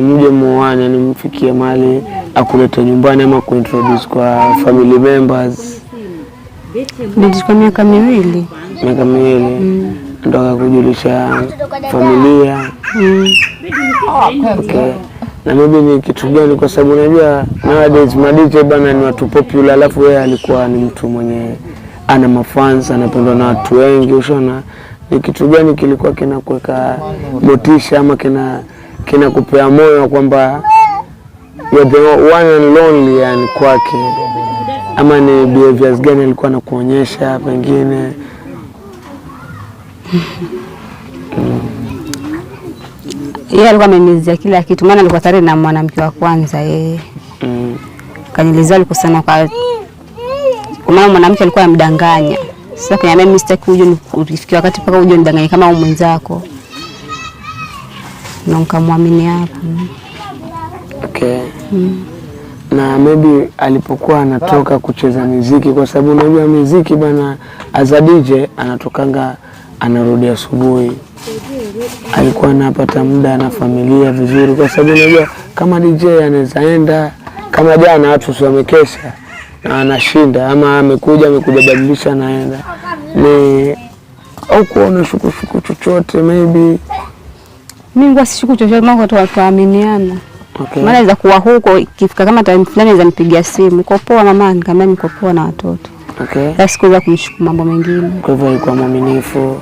mje muone nimfikie mali akulete nyumbani ama kuintroduce kwa family members? Ndio miaka miwili. Miaka miwili. Ndio akakujulisha familia. Okay. Na maybe ni kitu gani, kwa sababu unajua nowadays madj bana ni watu popular, alafu yeye alikuwa ni mtu mwenye ana mafans, anapendwa na watu wengi, ushona. Ni kitu gani kilikuwa kinakuweka motisha ama kinakupea moyo kwamba you're the one and lonely yani kwake, ama ni behaviors gani alikuwa anakuonyesha pengine? Yeye alikuwa amenizia kila kitu, maana alikuwa tayari na mwanamke wa kwanza yeye. Kanilizia alikosana kwa maana mwanamke alikuwa anamdanganya. Sasa kaniambia mimi sitaki uje, ukifikia wakati paka uje nidanganye kama mwenzako. Na nikamwamini hapo. Okay. Na maybe alipokuwa anatoka kucheza muziki, kwa sababu unajua muziki bana as a DJ anatokanga anarudi asubuhi, alikuwa anapata muda na familia vizuri, kwa sababu unajua kama DJ anaweza enda kama jana watu wamekesha na anashinda, ama amekuja badilisha naenda, ni au kuona shuku chochote maybe? Mimi ngwa sishuku chochote, mako watu waaminiana. Okay. Maana inaweza kuwa huko ikifika kama time fulani anaweza nipigia simu, uko poa mama? Nikamwambia niko poa na watoto. Okay. Basi kuweza kumshukuru mambo mengine. Kwa hivyo alikuwa mwaminifu.